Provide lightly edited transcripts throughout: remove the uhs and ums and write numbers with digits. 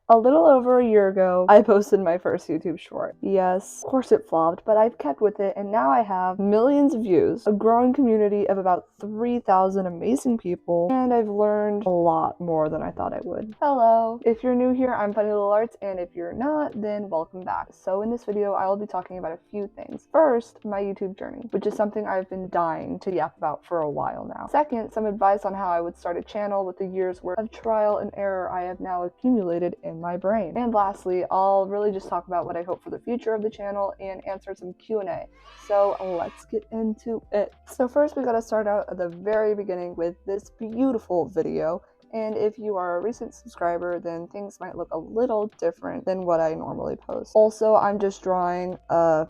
A little over a year ago, I posted my first YouTube short. Yes, of course it flopped, but I've kept with it and now I have millions of views, a growing community of about 3,000 amazing people, and I've learned a lot more than I thought I would. Hello! If you're new here, I'm Funny Little Arts, and if you're not, then welcome back. So in this video, I will be talking about a few things. First, my YouTube journey, which is something I've been dying to yap about for a while now. Second, some advice on how I would start a channel with the years worth of trial and error I have now accumulated in my brain. And lastly, I'll really just talk about what I hope for the future of the channel and answer some Q&A. So let's get into it. So first we gotta start out at the very beginning with this beautiful video. And if you are a recent subscriber, then things might look a little different than what I normally post. Also, I'm just drawing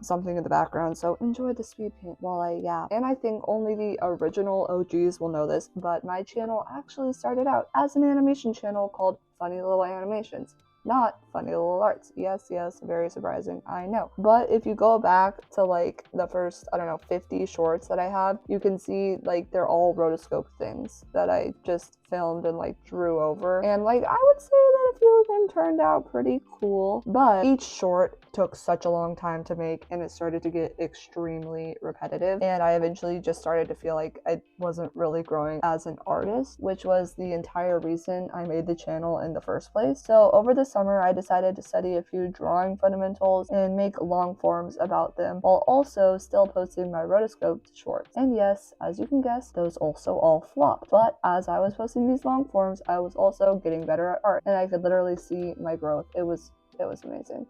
something in the background, so enjoy the speed paint while I yap. And I think only the original OGs will know this, but my channel actually started out as an animation channel called Funny Little Animations. Not Funny Little Arts. Yes, very surprising, I know. But if you go back to like the first, 50 shorts that I have, you can see like they're all rotoscope things that I just filmed and like drew over. And like I would say that a few of them turned out pretty cool, but each short took such a long time to make and it started to get extremely repetitive. And I eventually just started to feel like I wasn't really growing as an artist, which was the entire reason I made the channel in the first place. So over the summer, I decided to study a few drawing fundamentals and make long forms about them while also still posting my rotoscoped shorts. And yes, as you can guess, those also all flopped. But as I was posting these long forms, I was also getting better at art and I could literally see my growth. It was amazing.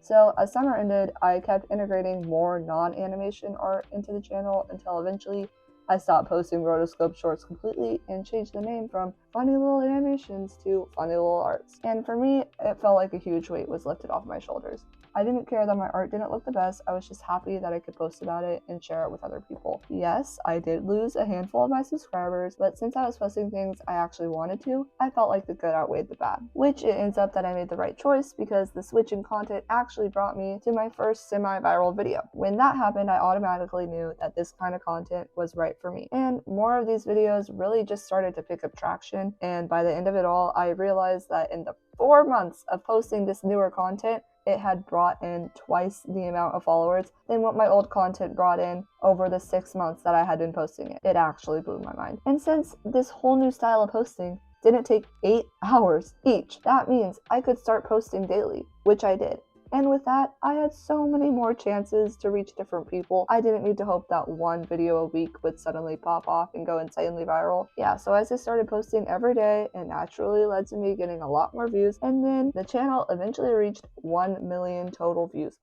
So as summer ended, I kept integrating more non-animation art into the channel until eventually I stopped posting rotoscope shorts completely and changed the name from Funny Little Animations to Funny Little Arts. And for me, it felt like a huge weight was lifted off my shoulders. I didn't care that my art didn't look the best, I was just happy that I could post about it and share it with other people. Yes, I did lose a handful of my subscribers, but since I was posting things I actually wanted to, I felt like the good outweighed the bad. Which it ends up that I made the right choice because the switch in content actually brought me to my first semi-viral video. When that happened, I automatically knew that this kind of content was right for me. And more of these videos really just started to pick up traction, and by the end of it all, I realized that in the 4 months of posting this newer content, it had brought in twice the amount of followers than what my old content brought in over the 6 months that I had been posting it. It actually blew my mind. And since this whole new style of posting didn't take 8 hours each, that means I could start posting daily, which I did. And with that, I had so many more chances to reach different people. I didn't need to hope that one video a week would suddenly pop off and go insanely viral. Yeah, so as I started posting every day, it naturally led to me getting a lot more views, and then the channel eventually reached 1 million total views.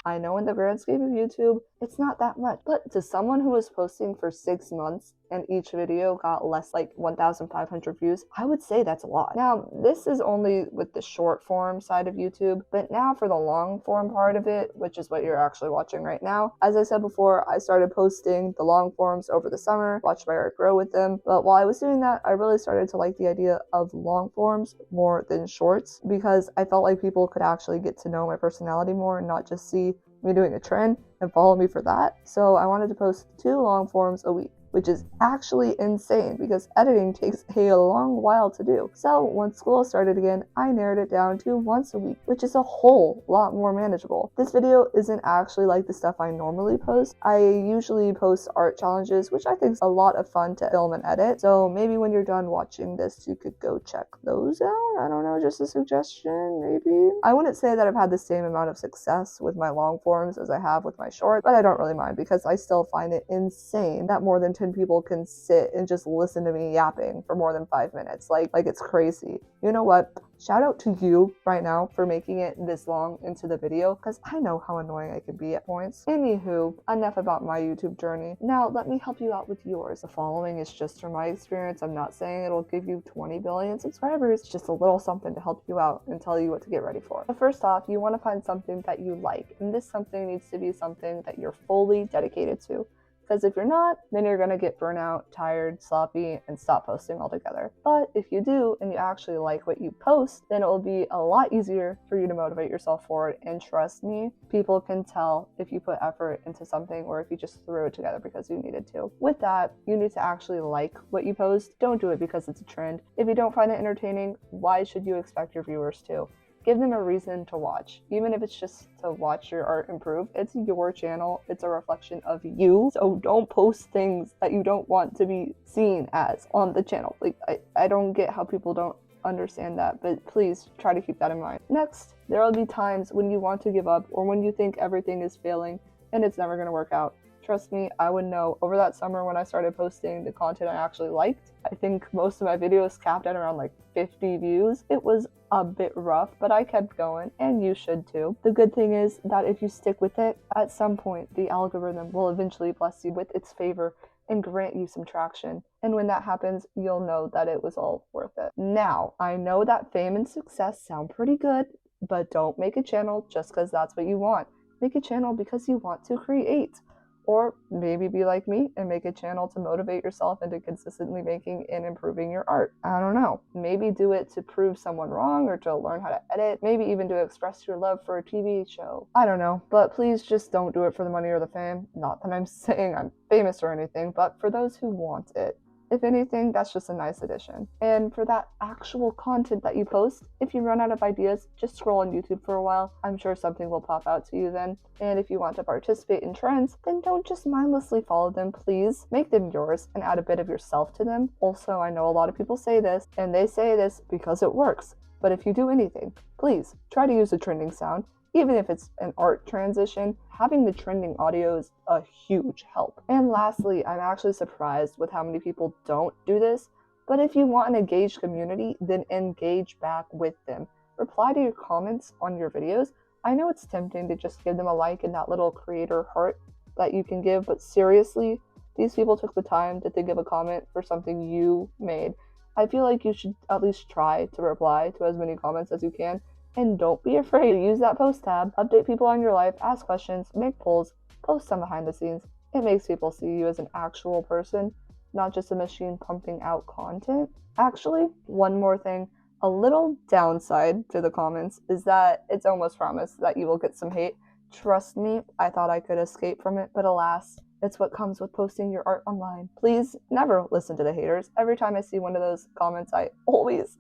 I know in the grand scheme of YouTube, it's not that much, but to someone who was posting for 6 months and each video got less like 1,500 views, I would say that's a lot. Now, this is only with the short form side of YouTube, but now for the long form part of it, which is what you're actually watching right now. As I said before, I started posting the long forms over the summer, watched my art grow with them, but while I was doing that, I really started to like the idea of long forms more than shorts because I felt like people could actually get to know my personality more and not just see me doing a trend and follow me for that. So I wanted to post 2 long forms a week, which is actually insane because editing takes a long while to do. So once school started again, I narrowed it down to once a week, which is a whole lot more manageable. This video isn't actually like the stuff I normally post. I usually post art challenges, which I think is a lot of fun to film and edit. So maybe when you're done watching this, you could go check those out. I don't know, just a suggestion, maybe. I wouldn't say that I've had the same amount of success with my long forms as I have with my short, but I don't really mind because I still find it insane that more than 10 people can sit and just listen to me yapping for more than 5 minutes. Like it's crazy. You know what? Shout out to you right now for making it this long into the video because I know how annoying I can be at points. Anywho, enough about my YouTube journey. Now let me help you out with yours. The following is just from my experience. I'm not saying it'll give you 20 billion subscribers. It's just a little something to help you out and tell you what to get ready for. So first off, you want to find something that you like, and this something needs to be something that you're fully dedicated to. Because if you're not, then you're gonna get burnout, tired, sloppy, and stop posting altogether. But if you do and you actually like what you post, then it will be a lot easier for you to motivate yourself forward. And trust me, people can tell if you put effort into something or if you just threw it together because you needed to. With that, you need to actually like what you post. Don't do it because it's a trend. If you don't find it entertaining, why should you expect your viewers to? Give them a reason to watch, even if it's just to watch your art improve. It's your channel, it's a reflection of you, so don't post things that you don't want to be seen as on the channel. Like, I don't get how people don't understand that, but please try to keep that in mind. Next, there will be times when you want to give up or when you think everything is failing and it's never going to work out. Trust me, I would know. Over that summer when I started posting the content I actually liked, I think most of my videos capped at around like 50 views. It was a bit rough, but I kept going, and you should too. The good thing is that if you stick with it, at some point the algorithm will eventually bless you with its favor and grant you some traction. And when that happens, you'll know that it was all worth it. Now, I know that fame and success sound pretty good, but don't make a channel just because that's what you want. Make a channel because you want to create. Or maybe be like me and make a channel to motivate yourself into consistently making and improving your art. I don't know. Maybe do it to prove someone wrong or to learn how to edit. Maybe even to express your love for a TV show. I don't know. But please just don't do it for the money or the fame. Not that I'm saying I'm famous or anything, but for those who want it. If anything, that's just a nice addition. And for that actual content that you post, if you run out of ideas, just scroll on YouTube for a while. I'm sure something will pop out to you then. And if you want to participate in trends, then don't just mindlessly follow them, please. Make them yours and add a bit of yourself to them. Also, I know a lot of people say this, and they say this because it works. But if you do anything, please try to use a trending sound. Even if it's an art transition, having the trending audio is a huge help. And lastly, I'm actually surprised with how many people don't do this, but if you want an engaged community, then engage back with them. Reply to your comments on your videos. I know it's tempting to just give them a like and that little creator heart that you can give, but seriously, these people took the time to think of a comment for something you made. I feel like you should at least try to reply to as many comments as you can. And don't be afraid to use that post tab, update people on your life, ask questions, make polls, post some behind the scenes. It makes people see you as an actual person, not just a machine pumping out content. Actually, one more thing, a little downside to the comments is that it's almost promised that you will get some hate. Trust me, I thought I could escape from it, but alas, it's what comes with posting your art online. Please never listen to the haters. Every time I see one of those comments, I always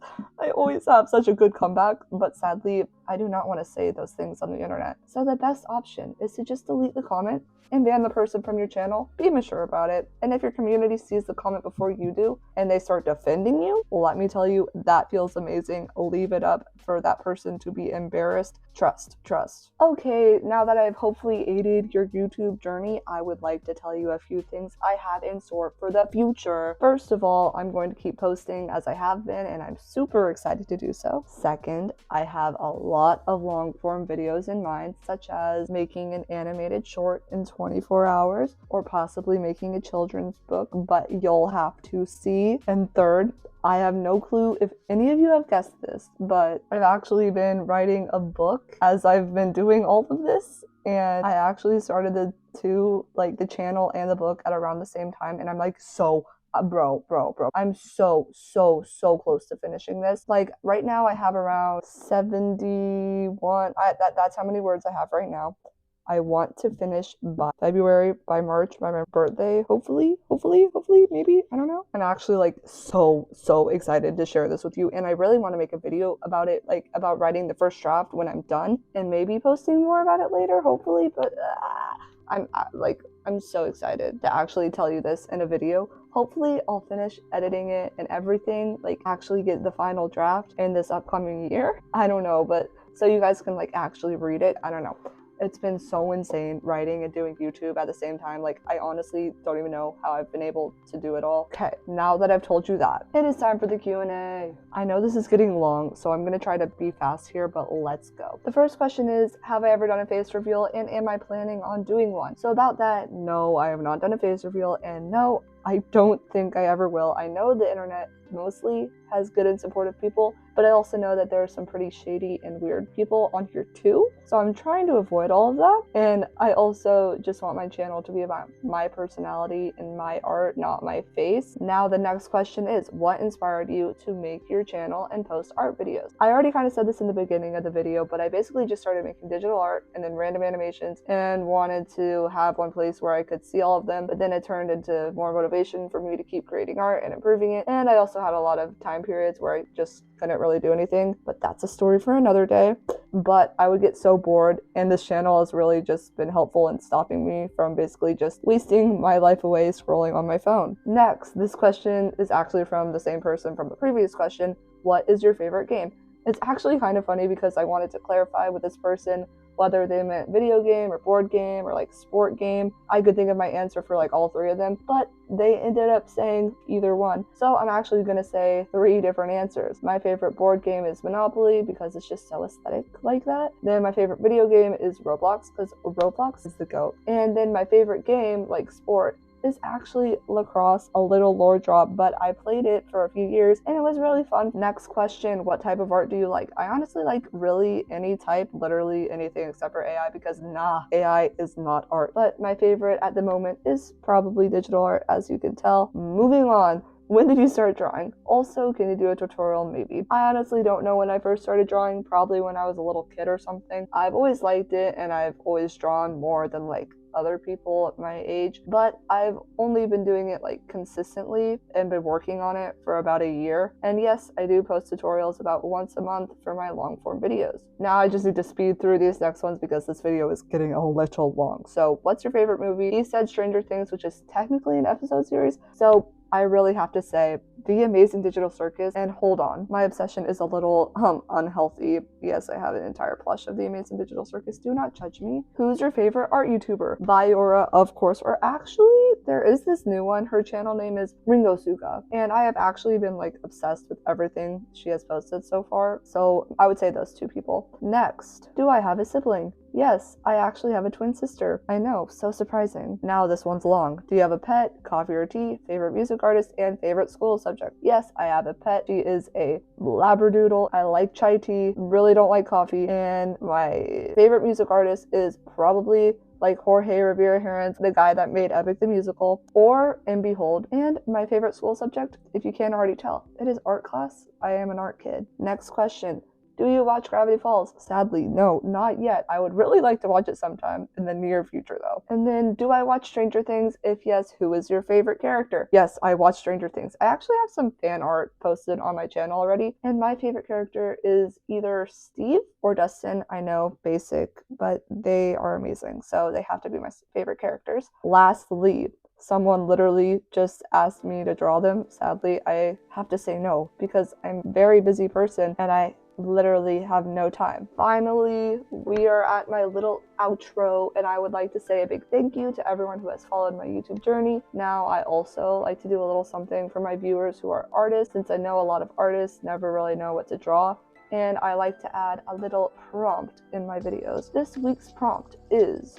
have such a good comeback, but sadly, I do not want to say those things on the internet. So the best option is to just delete the comment and ban the person from your channel. Be mature about it. And if your community sees the comment before you do and they start defending you, let me tell you, that feels amazing. Leave it up for that person to be embarrassed. Trust. Okay, now that I've hopefully aided your YouTube journey, I would like to tell you a few things I have in store for the future. First of all, I'm going to keep posting as I have been, and I'm super excited to do so. Second, I have a lot of long form videos in mind, such as making an animated short in 24 hours, or possibly making a children's book, but you'll have to see. And third, I have no clue if any of you have guessed this, but I've actually been writing a book as I've been doing all of this, and I actually started the channel and the book at around the same time, and I'm like, bro, I'm so close to finishing this. Like, right now I have around 71, that's how many words I have right now. I want to finish by February, by March, by my birthday, hopefully, maybe, I don't know. I'm actually like so excited to share this with you, and I really want to make a video about it, like about writing the first draft when I'm done, and maybe posting more about it later, hopefully, but I'm so excited to actually tell you this in a video. Hopefully I'll finish editing it and everything, like actually get the final draft in this upcoming year. I don't know, but so you guys can like actually read it. I don't know. It's been so insane writing and doing YouTube at the same time. Like, I honestly don't even know how I've been able to do it all. Okay, now that I've told you that, it is time for the Q&A. I know this is getting long, so I'm gonna try to be fast here, but let's go. The first question is, have I ever done a face reveal, and am I planning on doing one? So about that, no, I have not done a face reveal, and no, I don't think I ever will. I know the internet mostly has good and supportive people, but I also know that there are some pretty shady and weird people on here too. So I'm trying to avoid all of that. And I also just want my channel to be about my personality and my art, not my face. Now the next question is, what inspired you to make your channel and post art videos? I already kind of said this in the beginning of the video, but I basically just started making digital art and then random animations and wanted to have one place where I could see all of them, but then it turned into more motivation for me to keep creating art and improving it. And I also had a lot of time periods where I just couldn't really do anything, but that's a story for another day. But I would get so bored, and this channel has really just been helpful in stopping me from basically just wasting my life away scrolling on my phone. Next, this question is actually from the same person from the previous question. What is your favorite game? It's actually kind of funny because I wanted to clarify with this person whether they meant video game or board game or like sport game. I could think of my answer for like all three of them, but they ended up saying either one. So I'm actually gonna say three different answers. My favorite board game is Monopoly because it's just so aesthetic like that. Then my favorite video game is Roblox because Roblox is the GOAT. And then my favorite game, like sport, is actually lacrosse, a little lore drop, but I played it for a few years and it was really fun. Next question, what type of art do you like? I honestly like really any type, literally anything except for AI, because AI is not art. But my favorite at the moment is probably digital art, as you can tell. Moving on. When did you start drawing? Also, can you do a tutorial? Maybe. I honestly don't know when I first started drawing, probably when I was a little kid or something. I've always liked it and I've always drawn more than like other people at my age, but I've only been doing it like consistently and been working on it for about a year. And yes, I do post tutorials about once a month for my long form videos. Now I just need to speed through these next ones because this video is getting a little long. So what's your favorite movie? He said Stranger Things, which is technically an episode series. So I really have to say The Amazing Digital Circus, and hold on, my obsession is a little unhealthy. Yes, I have an entire plush of The Amazing Digital Circus. Do not judge me. Who's your favorite art YouTuber? Viora, of course, or actually there is this new one. Her channel name is Ringo Suga, and I have actually been like obsessed with everything she has posted so far. So I would say those two people. Next, do I have a sibling? Yes, I actually have a twin sister. I know, so surprising. Now this one's long. Do you have a pet, coffee or tea, favorite music artist, and favorite school subject? Yes, I have a pet. She is a Labradoodle. I like chai tea, really don't like coffee, and my favorite music artist is probably like Jorge Rivera Herons, the guy that made Epic the Musical, or In Behold. And my favorite school subject, if you can't already tell, it is art class. I am an art kid. Next question. Do you watch Gravity Falls? Sadly, no, not yet. I would really like to watch it sometime in the near future though. And then, do I watch Stranger Things? If yes, who is your favorite character? Yes, I watch Stranger Things. I actually have some fan art posted on my channel already, and my favorite character is either Steve or Dustin. I know, basic, but they are amazing, so they have to be my favorite characters. Lastly, someone literally just asked me to draw them. Sadly, I have to say no because I'm a very busy person and I literally have no time. Finally, we are at my little outro, and I would like to say a big thank you to everyone who has followed my YouTube journey. Now, I also like to do a little something for my viewers who are artists, since I know a lot of artists never really know what to draw, and I like to add a little prompt in my videos. This week's prompt is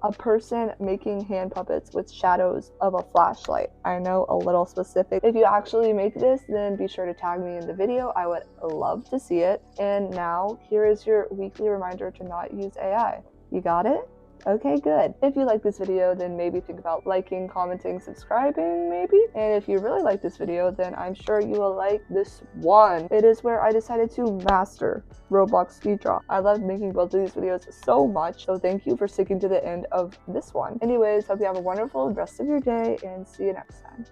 a person making hand puppets with shadows of a flashlight. I know, a little specific. If you actually make this, then be sure to tag me in the video. I would love to see it. And now, here is your weekly reminder to not use AI. You got it? Okay, good. If you like this video, then maybe think about liking, commenting, subscribing, maybe. And if you really like this video, then I'm sure you will like this one. It is where I decided to master Roblox speed draw. I loved making both of these videos so much, so thank you for sticking to the end of this one. Anyways, hope you have a wonderful rest of your day, and see you next time.